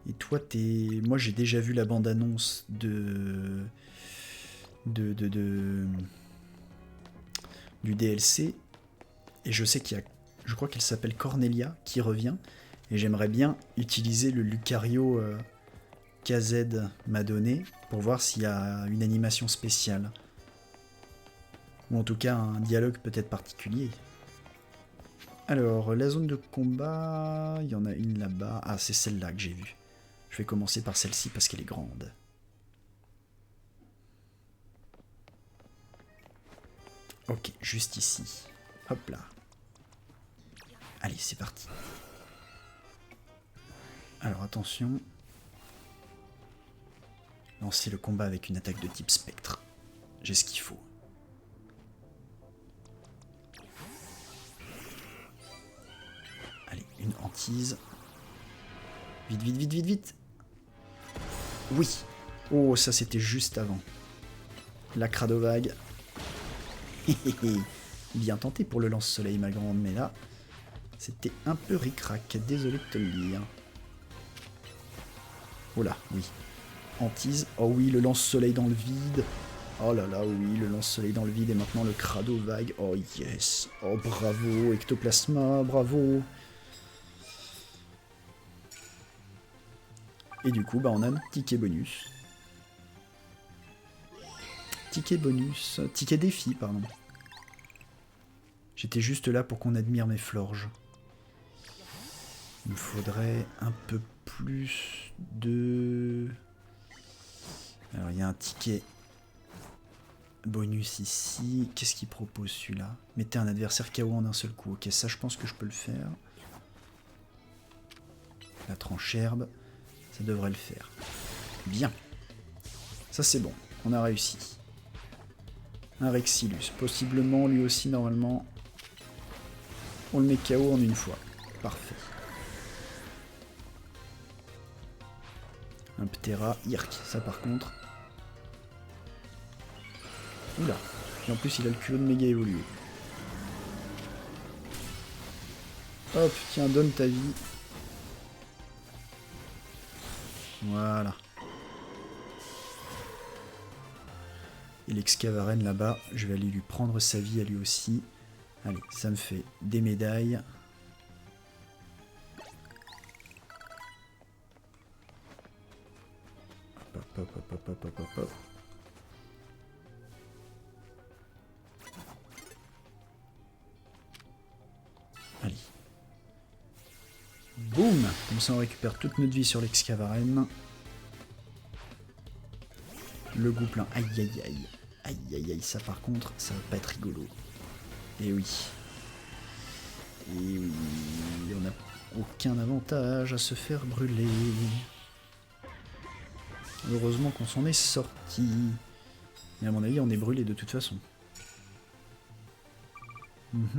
Et toi, t'es... Moi, j'ai déjà vu la bande-annonce du DLC. Et je sais qu'il y a... Je crois qu'elle s'appelle Cornelia qui revient. Et j'aimerais bien utiliser le Lucario KZ m'a donné pour voir s'il y a une animation spéciale. Ou en tout cas un dialogue peut-être particulier. Alors, la zone de combat, il y en a une là-bas. Ah, c'est celle-là que j'ai vue. Je vais commencer par celle-ci parce qu'elle est grande. Ok, juste ici. Hop là. Allez, c'est parti. Alors, attention. Lancer le combat avec une attaque de type spectre. J'ai ce qu'il faut. Allez, une hantise. Vite, vite, vite, vite, vite. Oui. Oh, ça c'était juste avant. La Cradovague. Bien tenté pour le lance-soleil, ma grande, mais là, c'était un peu ric-rac. Désolé de te le dire. Oh là, oui. Hantise. Oh oui, le lance-soleil dans le vide. Oh là là, oui, le lance-soleil dans le vide et maintenant le crado vague. Oh yes. Oh bravo, ectoplasma, bravo. Et du coup, bah, on a un ticket bonus. Ticket bonus. Ticket défi, pardon. J'étais juste là pour qu'on admire mes florges. Il me faudrait un peu plus de... Alors, il y a un ticket bonus ici. Qu'est-ce qu'il propose, celui-là? Mettez un adversaire KO en un seul coup. Ok, ça, je pense que je peux le faire. La tranche herbe, ça devrait le faire. Bien. Ça, c'est bon. On a réussi. Un Rexilus. Possiblement, lui aussi, normalement, on le met KO en une fois. Parfait. Un Ptera, Irk, ça par contre. Oula. Et en plus, il a le culot de méga évoluer. Hop, tiens, donne ta vie. Voilà. Et l'Excavarène là-bas, je vais aller lui prendre sa vie à lui aussi. Allez, ça me fait des médailles. Hop, hop, hop, hop, hop, hop, hop, hop. Allez. Boum! Comme ça on récupère toute notre vie sur l'Excavarène. Le gouplin. Aïe aïe aïe. Aïe aïe aïe, ça par contre, ça va pas être rigolo. Et oui. Et oui, on n'a aucun avantage à se faire brûler. Heureusement qu'on s'en est sorti. Mais à mon avis, on est brûlé de toute façon. Oui,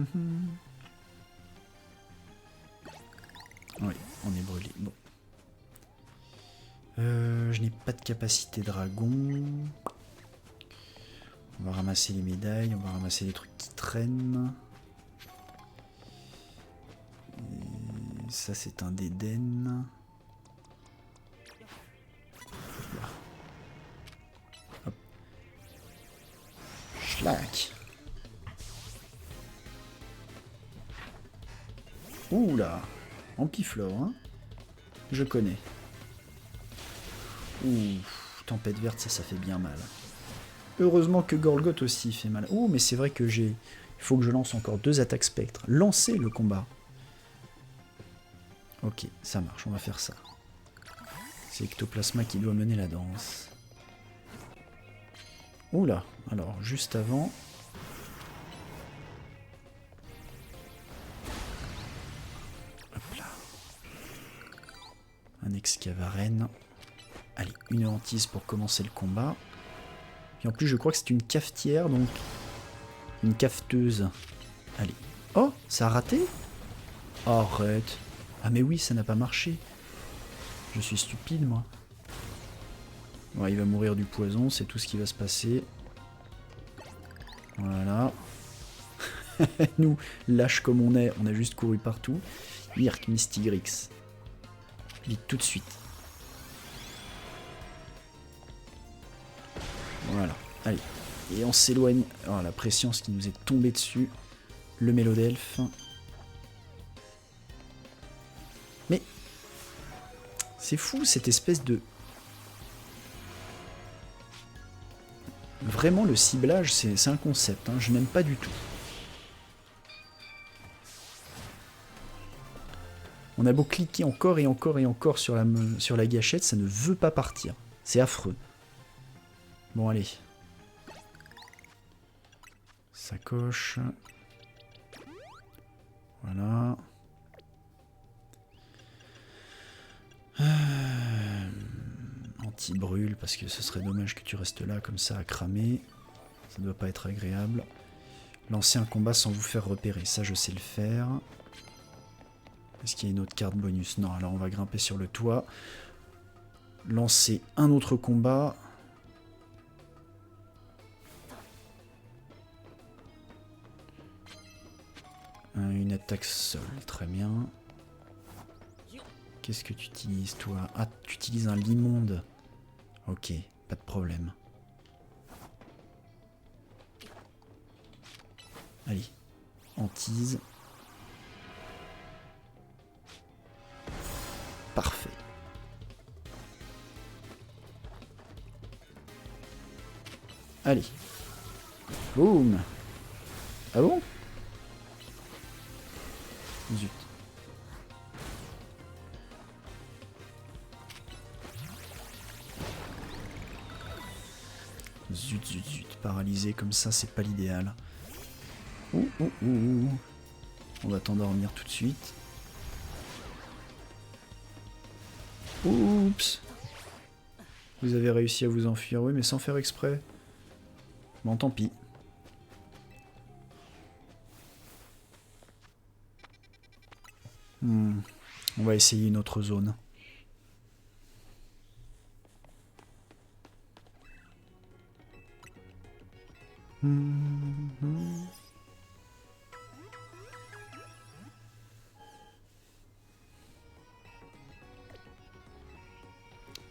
on est brûlé. Bon. Je n'ai pas de capacité dragon. On va ramasser les médailles, on va ramasser les trucs qui traînent. Et ça, c'est un d'Éden. Hop. Schlack. Ouh là, Ampiflore, hein. Je connais. Ouh, tempête verte, ça fait bien mal. Heureusement que Gorgoth aussi fait mal. Oh, mais c'est vrai que j'ai... Il faut que je lance encore 2 attaques spectres. Lancez le combat. Ok, ça marche, on va faire ça. C'est Ectoplasma qui doit mener la danse. Oula, alors juste avant... Hop là. Un Excavarène. Allez, une hantise pour commencer le combat. Et en plus, je crois que c'est une cafetière, donc... Une cafeteuse. Allez. Oh, ça a raté? Arrête. Ah mais oui, ça n'a pas marché. Je suis stupide, moi. Ouais, il va mourir du poison, c'est tout ce qui va se passer. Voilà. Nous, lâches comme on est, on a juste couru partout. Irk, Mystigrix. Vite, tout de suite. Voilà, allez. Et on s'éloigne. Oh, la prescience qui nous est tombée dessus. Le Mélodelfe. Mais c'est fou cette espèce de... Vraiment le ciblage c'est un concept, hein. Je n'aime pas du tout. On a beau cliquer encore et encore et encore sur la gâchette, ça ne veut pas partir. C'est affreux. Bon allez. Sacoche. Voilà. Anti-brûle, parce que ce serait dommage que tu restes là comme ça à cramer. Ça ne doit pas être agréable. Lancer un combat sans vous faire repérer, ça je sais le faire. Est-ce qu'il y a une autre carte bonus? Non, alors on va grimper sur le toit. Lancer un autre combat. Une attaque sol, très bien. Qu'est-ce que tu utilises toi? Ah, tu utilises un limonde. Ok, pas de problème. Allez, hantise. Parfait. Allez. Boum. Ah bon? Zut. Zut, zut, zut. Paralysé comme ça, c'est pas l'idéal. Ouh, ouh, ouh, ouh. On va t'endormir tout de suite. Oups. Vous avez réussi à vous enfuir, oui, mais sans faire exprès. Bon, tant pis. On va essayer une autre zone.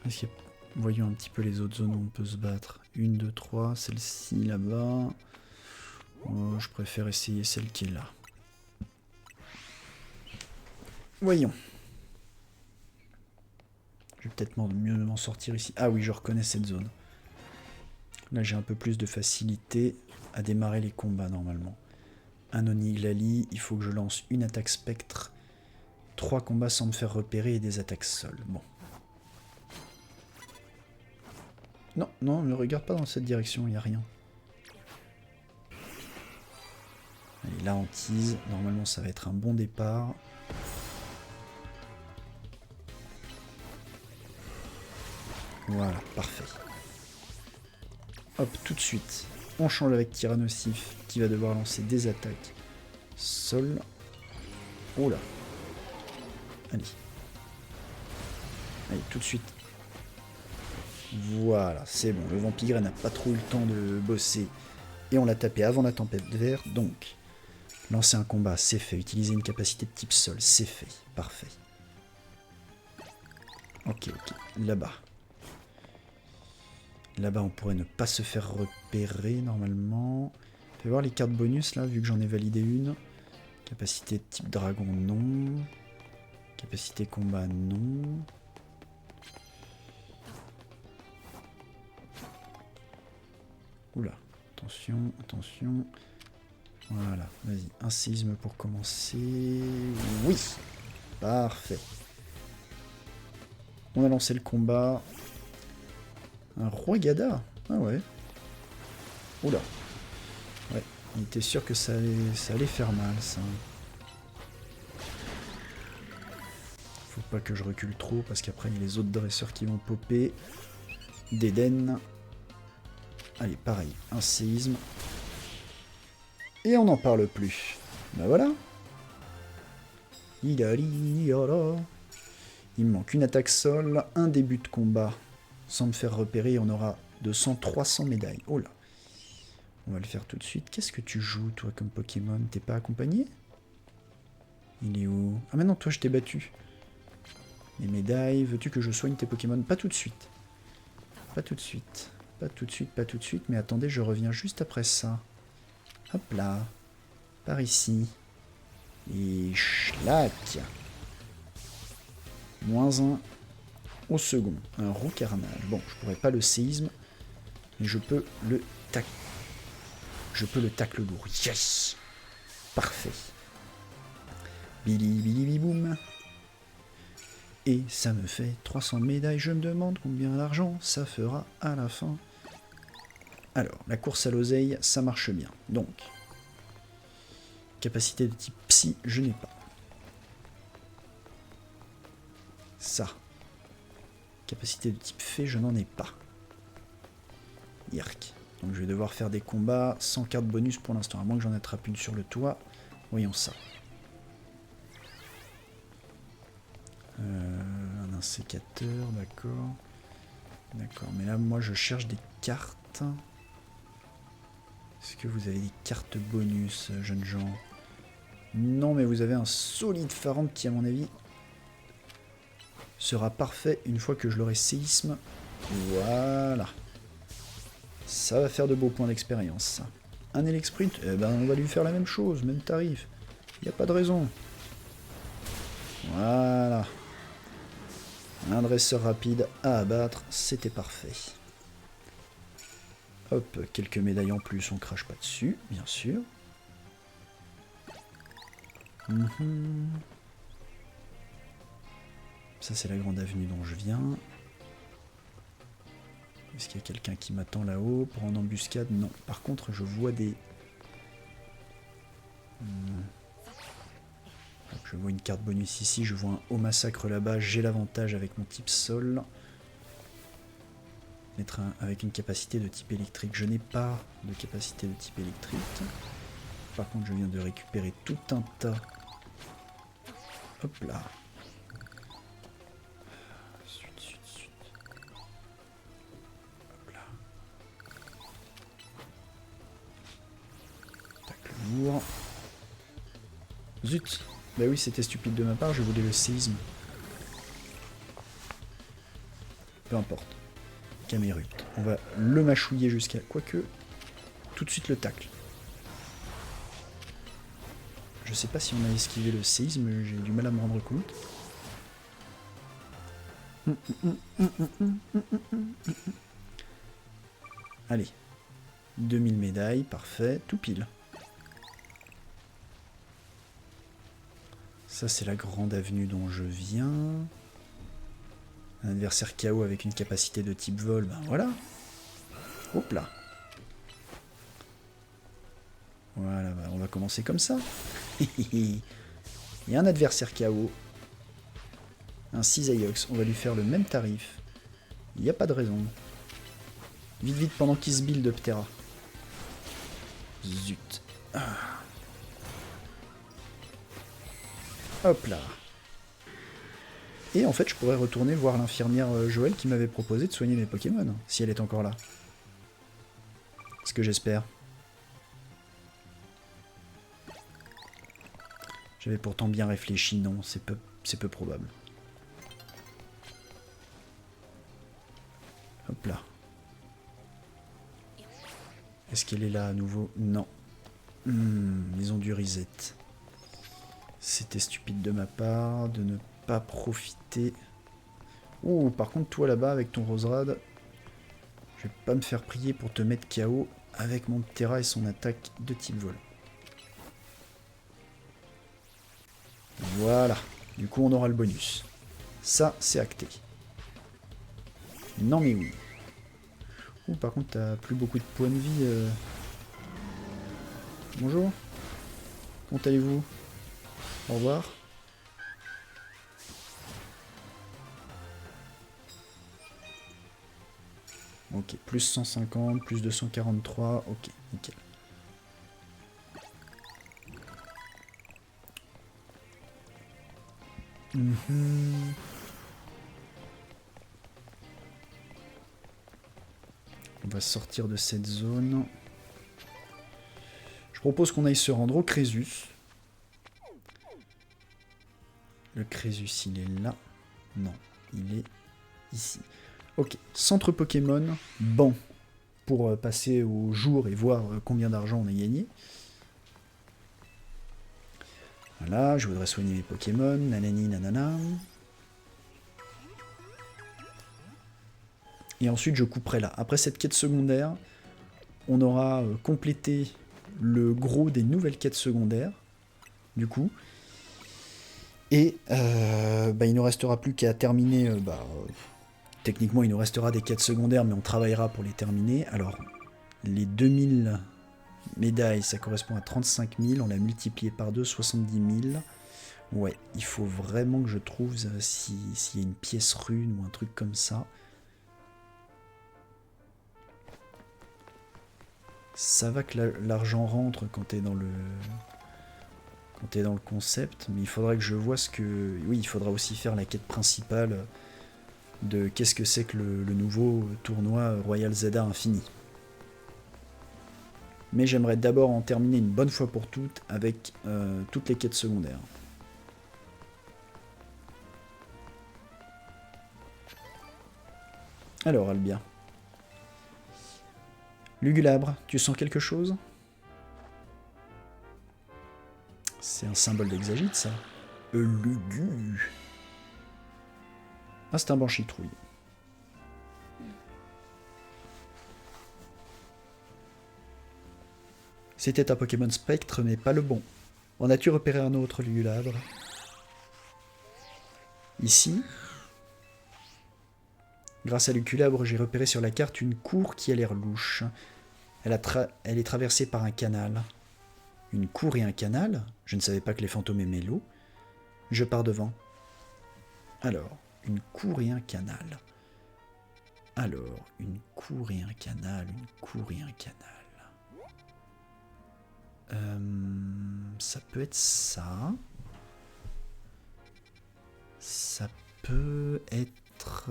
Est-ce qu'il y a... Voyons un petit peu les autres zones où on peut se battre. 1, 2, 3, celle-ci là-bas. Oh, je préfère essayer celle qui est là. Voyons. Je vais peut-être mieux m'en sortir ici. Ah oui, je reconnais cette zone. Là, j'ai un peu plus de facilité à démarrer les combats normalement. Un Oniglali, il faut que je lance une attaque spectre. 3 combats sans me faire repérer et des attaques sol. Bon. Non, non, ne regarde pas dans cette direction, il n'y a rien. Allez, la hantise. Normalement, ça va être un bon départ. Voilà, parfait. Hop, tout de suite. On change avec Tyrannosif, qui va devoir lancer des attaques. Sol. Oh là. Allez. Allez, tout de suite. Voilà, c'est bon. Le vampire n'a pas trop eu le temps de bosser. Et on l'a tapé avant la tempête de verre. Donc, lancer un combat, c'est fait. Utiliser une capacité de type sol, c'est fait. Parfait. Ok, ok. Là-bas. Là-bas, on pourrait ne pas se faire repérer, normalement. Fais voir les cartes bonus, là, vu que j'en ai validé une. Capacité de type dragon, non. Capacité combat, non. Oula, attention, attention. Voilà, vas-y, un séisme pour commencer. Oui, parfait. On a lancé le combat. Un roi Gada. Ah ouais. Oula. Ouais, il était sûr que ça allait faire mal, ça. Faut pas que je recule trop, parce qu'après, il y a les autres dresseurs qui vont popper. D'Eden. Allez, pareil, un séisme. Et on n'en parle plus. Ben voilà. Il me manque une attaque sol, un début de combat. Sans me faire repérer, on aura 200-300 médailles. Oh là. On va le faire tout de suite. Qu'est-ce que tu joues, toi, comme Pokémon? T'es pas accompagné? Il est où? Ah, mais non, toi, je t'ai battu. Les médailles, veux-tu que je soigne tes Pokémon? Pas tout de suite. Pas tout de suite. Pas tout de suite, pas tout de suite. Mais attendez, je reviens juste après ça. Hop là. Par ici. Et schlac. -1 au second. Un roux carnage. Bon, je pourrais pas le séisme, mais je peux le tac. Je peux le tacle lourd. Yes. Parfait. Bili bili biboum. Et ça me fait 300 médailles. Je me demande combien d'argent ça fera à la fin. Alors, la course à l'oseille, ça marche bien. Donc, capacité de type psy, je n'ai pas. Ça. Capacité de type fée, je n'en ai pas. Yerk. Donc je vais devoir faire des combats sans carte bonus pour l'instant, à moins que j'en attrape une sur le toit. Voyons ça. Un insécateur, d'accord. D'accord, mais là, moi, je cherche des cartes. Est-ce que vous avez des cartes bonus, jeunes gens? Non, mais vous avez un solide Pharante qui, à mon avis, sera parfait une fois que je l'aurai séisme. Voilà. Ça va faire de beaux points d'expérience, ça. Un Elexprint, eh ben on va lui faire la même chose, même tarif. Il n'y a pas de raison. Voilà. Un dresseur rapide à abattre, c'était parfait. Hop, quelques médailles en plus, on crache pas dessus, bien sûr. Ça c'est la grande avenue dont je viens. Est-ce qu'il y a quelqu'un qui m'attend là-haut pour en embuscade? Non. Par contre, je vois des... Je vois une carte bonus ici, je vois un haut massacre là-bas, j'ai l'avantage avec mon type sol. Mettre un avec une capacité de type électrique. Je n'ai pas de capacité de type électrique. Par contre, je viens de récupérer tout un tas. Hop là. Hop là. Tac, le lourd. Zut. Bah oui, c'était stupide de ma part, je voulais le séisme. Peu importe. Camérupt. On va le mâchouiller jusqu'à... Quoique... Tout de suite le tacle. Je sais pas si on a esquivé le séisme, j'ai du mal à me rendre compte. Allez. 2000 médailles, parfait. Tout pile. Ça, c'est la grande avenue dont je viens. Un adversaire KO avec une capacité de type vol, ben voilà. Hop là. Voilà, ben on va commencer comme ça. Il y a un adversaire KO. Un 6 Aiox, on va lui faire le même tarif. Il n'y a pas de raison. Vite, vite, pendant qu'il se build Ptera. Zut. Hop là. Et en fait, je pourrais retourner voir l'infirmière Joël qui m'avait proposé de soigner mes Pokémon, si elle est encore là. Ce que j'espère. J'avais pourtant bien réfléchi, non, c'est peu probable. Hop là. Est-ce qu'elle est là à nouveau? Non. Ils ont du reset. C'était stupide de ma part de ne pas profiter. Ouh, par contre, toi là-bas, avec ton Roserad, je vais pas me faire prier pour te mettre KO avec mon Ptera et son attaque de type vol. Voilà. Du coup, on aura le bonus. Ça, c'est acté. Non mais oui. Ouh, par contre, t'as plus beaucoup de points de vie. Bonjour. Comment allez-vous? Au revoir. Ok, plus 150, plus 243, ok, nickel. On va sortir de cette zone. Je propose qu'on aille se rendre au Crésus. Le Crésus, il est là. Non, il est ici. Ok, centre Pokémon, bon, pour passer au jour et voir combien d'argent on a gagné. Voilà, je voudrais soigner mes Pokémon, nanani nanana. Et ensuite je couperai là. Après cette quête secondaire, on aura complété le gros des nouvelles quêtes secondaires, du coup. Et il ne restera plus qu'à terminer... techniquement, il nous restera des quêtes secondaires, mais on travaillera pour les terminer. Alors, les 2000 médailles, ça correspond à 35 000. On l'a multiplié par 2, 70 000. Ouais, il faut vraiment que je trouve s'il y a une pièce rune ou un truc comme ça. Ça va que l'argent rentre quand t'es dans le... Quand t'es dans le concept, mais il faudrait que je vois ce que... Oui, il faudra aussi faire la quête principale de qu'est-ce que c'est que le nouveau tournoi Royal Zelda Infini. Mais j'aimerais d'abord en terminer une bonne fois pour toutes avec toutes les quêtes secondaires. Alors, Albia. Lugulabre, tu sens quelque chose? C'est un symbole d'Exagite, ça. Lugu. Ah, c'est un banchitrouille. C'était un Pokémon spectre, mais pas le bon. En as-tu repéré un autre, Lugulabre? Ici, grâce à Lugulabre, j'ai repéré sur la carte une cour qui a l'air louche. Elle est traversée par un canal. Une cour et un canal? Je ne savais pas que les fantômes aimaient l'eau. Je pars devant. Alors, une cour et un canal. Alors, une cour et un canal, une cour et un canal. Ça peut être ça. Ça peut être...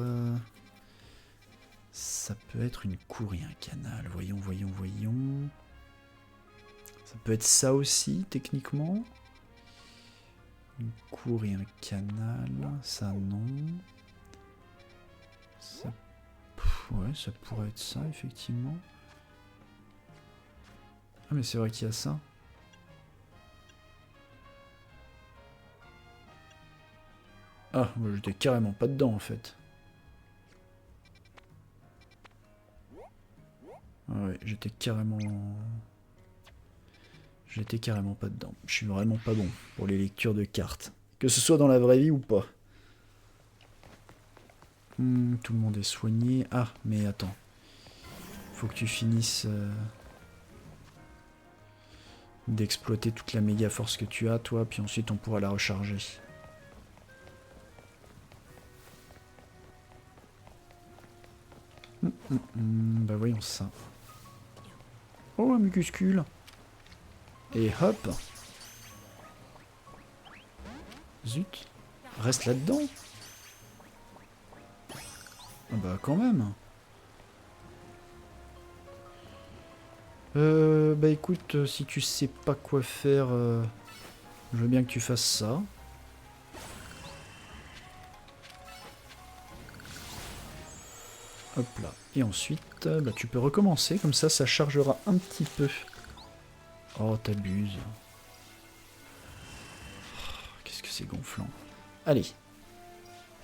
Ça peut être une cour et un canal. Voyons, voyons, voyons. Ça peut être ça aussi, techniquement. Une cour et un canal. Ça, non. Ça... Ouais, ça pourrait être ça, effectivement. Ah, mais c'est vrai qu'il y a ça. Ah, moi j'étais carrément pas dedans, en fait. Ouais, j'étais carrément pas dedans. Je suis vraiment pas bon pour les lectures de cartes. Que ce soit dans la vraie vie ou pas. Tout le monde est soigné. Ah, mais attends. Faut que tu finisses d'exploiter toute la méga force que tu as, toi, puis ensuite on pourra la recharger. Bah voyons ça. Oh, un mucuscule. Et hop. Zut. Reste là-dedans. Ah bah quand même. Bah écoute, si tu sais pas quoi faire, je veux bien que tu fasses ça. Hop là. Et ensuite, bah, tu peux recommencer, comme ça chargera un petit peu. Oh, t'abuses. Qu'est-ce que c'est gonflant. Allez.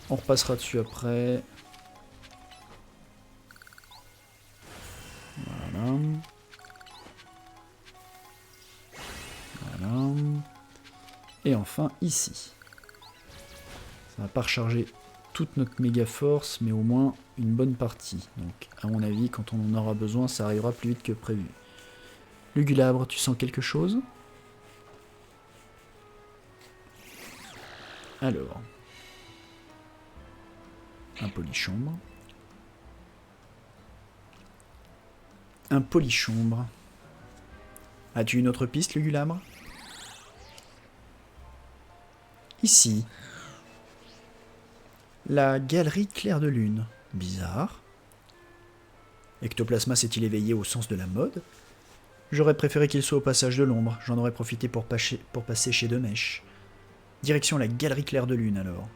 On repassera dessus après. Voilà. Voilà. Et enfin, ici. Ça va pas recharger toute notre méga force, mais au moins une bonne partie. Donc, à mon avis, quand on en aura besoin, ça arrivera plus vite que prévu. Lugulabre, tu sens quelque chose? Alors. Un polychombre. Un polychombre. As-tu une autre piste, Lugulabre? Ici. La galerie claire de lune. Bizarre. Ectoplasma s'est-il éveillé au sens de la mode? J'aurais préféré qu'il soit au passage de l'ombre. J'en aurais profité pour passer chez Demèche. Direction la galerie claire de lune, alors.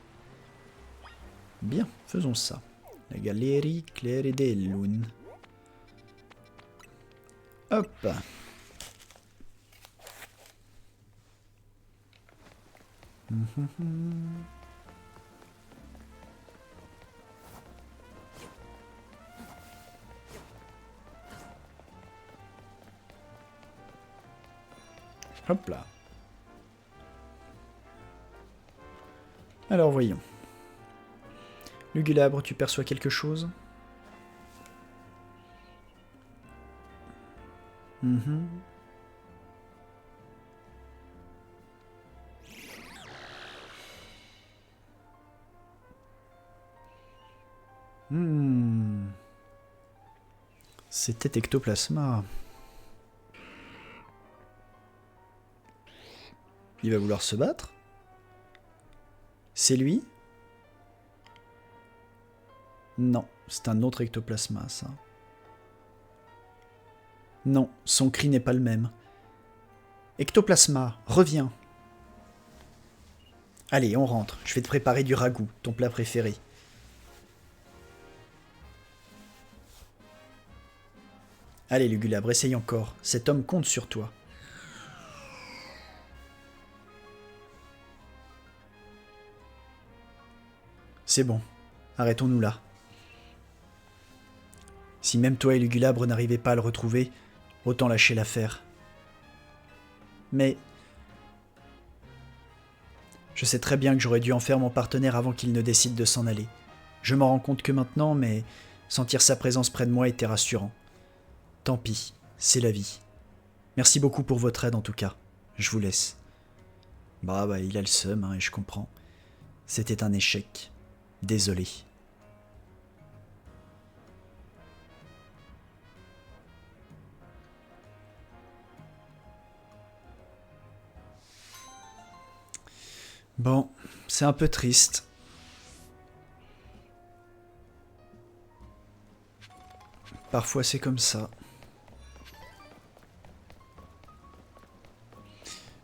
Bien, faisons ça. La galerie claire de lune. Hop. Hop là. Alors voyons. Lugulabre, tu perçois quelque chose? C'était Ectoplasma. Il va vouloir se battre? C'est lui? Non, c'est un autre Ectoplasma, ça. Non, son cri n'est pas le même. Ectoplasma, reviens. Allez, on rentre. Je vais te préparer du ragoût, ton plat préféré. Allez, Lugulabre, essaye encore. Cet homme compte sur toi. C'est bon. Arrêtons-nous là. Si même toi et Lugulabre n'arrivez pas à le retrouver, autant lâcher l'affaire. Mais... je sais très bien que j'aurais dû en faire mon partenaire avant qu'il ne décide de s'en aller. Je m'en rends compte que maintenant, mais sentir sa présence près de moi était rassurant. Tant pis, c'est la vie. Merci beaucoup pour votre aide en tout cas. Je vous laisse. Bah, il a le seum, hein, et je comprends. C'était un échec. Désolé. Bon, c'est un peu triste. Parfois c'est comme ça.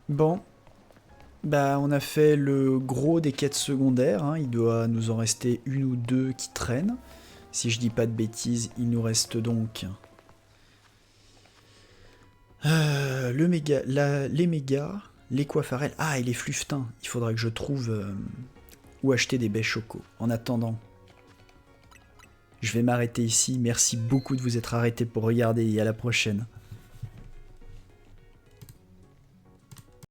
Bon, on a fait le gros des quêtes secondaires, hein. Il doit nous en rester une ou deux qui traînent. Si je dis pas de bêtises, il nous reste donc les mégas, les coiffarelles, et les fluftins. Il faudra que je trouve où acheter des baies choco. En attendant, je vais m'arrêter ici. Merci beaucoup de vous être arrêté pour regarder et à la prochaine.